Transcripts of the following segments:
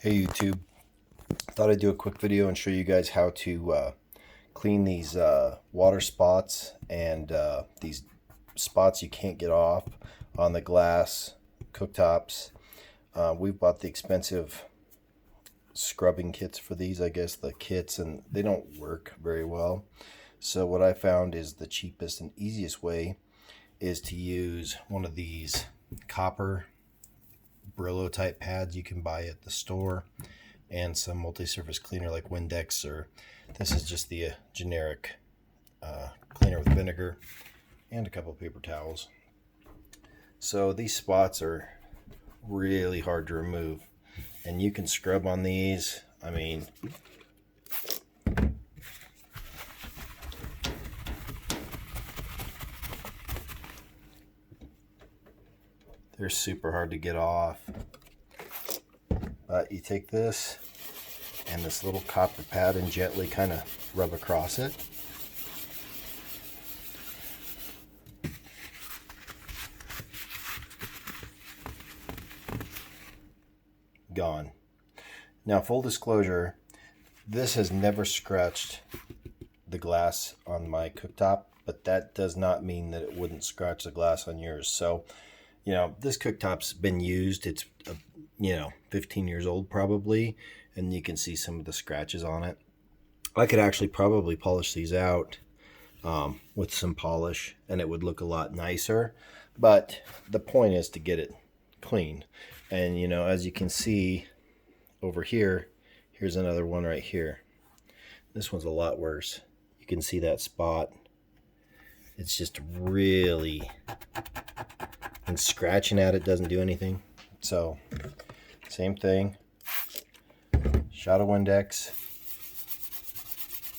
Hey YouTube, thought I'd do a quick video and show you guys how to clean these water spots and these spots you can't get off on the glass cooktops. We've bought the expensive scrubbing kits for these, I guess the kits, and they don't work very well. So what I found is the cheapest and easiest way is to use one of these copper Brillo type pads you can buy at the store, and some multi-surface cleaner like Windex, or this is just the generic cleaner with vinegar, and a couple of paper towels. So these spots are really hard to remove, and you can scrub on these. I mean, they're super hard to get off. But you take this and this little copper pad and gently kind of rub across it. Gone. Now, full disclosure, this has never scratched the glass on my cooktop, but that does not mean that it wouldn't scratch the glass on yours. So, you know, this cooktop's been used. It's 15 years old probably, and you can see some of the scratches on it. I could actually probably polish these out with some polish, and it would look a lot nicer. But the point is to get it clean. And as you can see over here, here's another one right here. This one's a lot worse. You can see that spot. It's just really, and scratching at it doesn't do anything. So same thing, shot of Windex,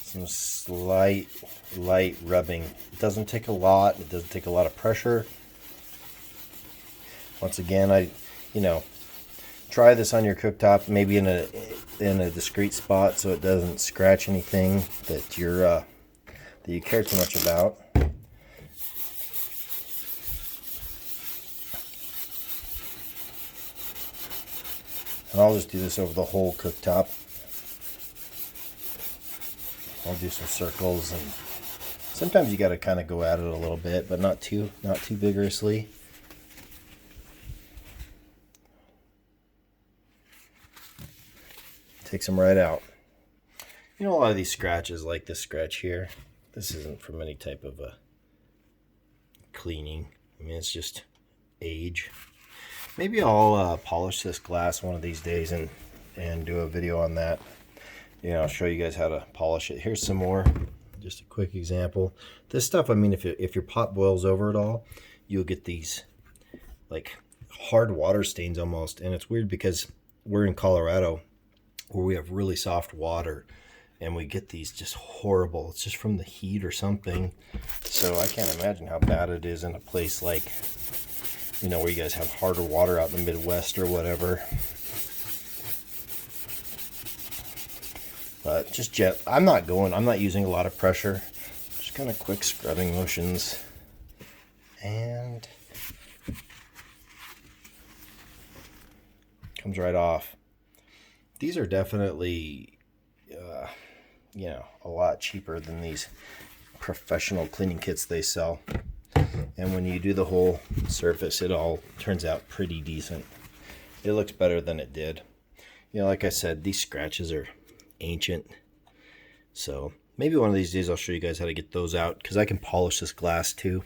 some slight light rubbing. It doesn't take a lot. It doesn't take a lot of pressure. Once again, try this on your cooktop, maybe in a discreet spot so it doesn't scratch anything that you care too much about. And I'll just do this over the whole cooktop. I'll do some circles, and sometimes you got to kind of go at it a little bit, but not too vigorously. Takes them right out. A lot of these scratches, like this scratch here, this isn't from any type of cleaning. I mean, it's just age. Maybe I'll polish this glass one of these days and do a video on that. I'll show you guys how to polish it. Here's some more, just a quick example. This stuff, I mean, if your pot boils over at all, you'll get these like hard water stains almost. And it's weird because we're in Colorado where we have really soft water, and we get these just horrible. It's just from the heat or something. So I can't imagine how bad it is in a place like, where you guys have harder water out in the Midwest or whatever. But just I'm not using a lot of pressure. Just kind of quick scrubbing motions. And comes right off. These are definitely, a lot cheaper than these professional cleaning kits they sell. And when you do the whole surface, it all turns out pretty decent. It looks better than it did. Like I said, these scratches are ancient. So maybe one of these days I'll show you guys how to get those out, because I can polish this glass too.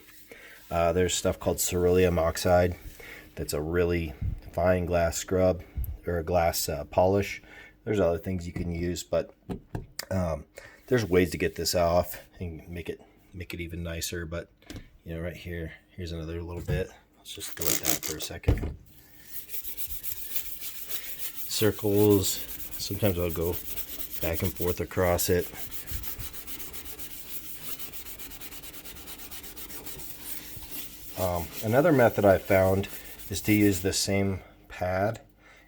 There's stuff called ceruleum oxide. That's a really fine glass scrub, or a glass polish. There's other things you can use, but there's ways to get this off and make it even nicer. But right here's another little bit. Let's just go with that for a second. Circles. Sometimes I'll go back and forth across it. Another method I found is to use the same pad.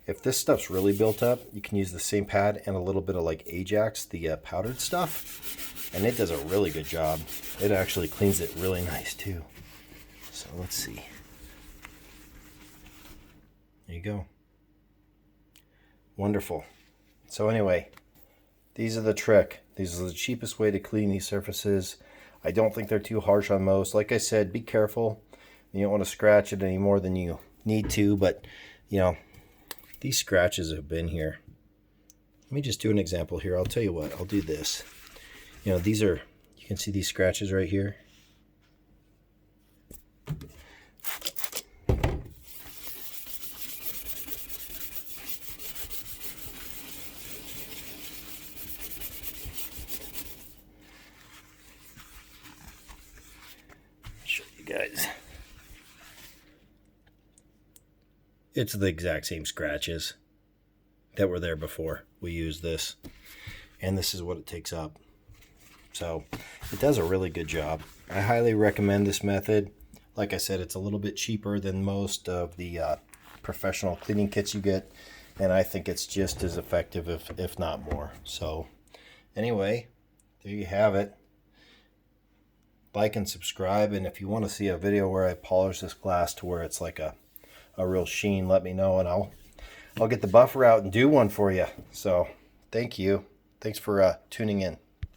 If this stuff's really built up, you can use the same pad and a little bit of like Ajax, the powdered stuff, and it does a really good job. It actually cleans it really nice too. So let's see. There you go. Wonderful. So anyway, these are the trick. These are the cheapest way to clean these surfaces. I don't think they're too harsh on most. Like I said, be careful. You don't want to scratch it any more than you need to, but you know, these scratches have been here. Let me just do an example here. I'll tell you what, I'll do this. You know, these are, you can see these scratches right here. Show you guys. It's the exact same scratches that were there before we used this, and this is what it takes up. So it does a really good job. I highly recommend this method. Like I said, it's a little bit cheaper than most of the professional cleaning kits you get, and I think it's just as effective, if not more. So anyway, there you have it. Like and subscribe, and if you want to see a video where I polish this glass to where it's like a real sheen, let me know, and I'll get the buffer out and do one for you. So thank you. Thanks for tuning in.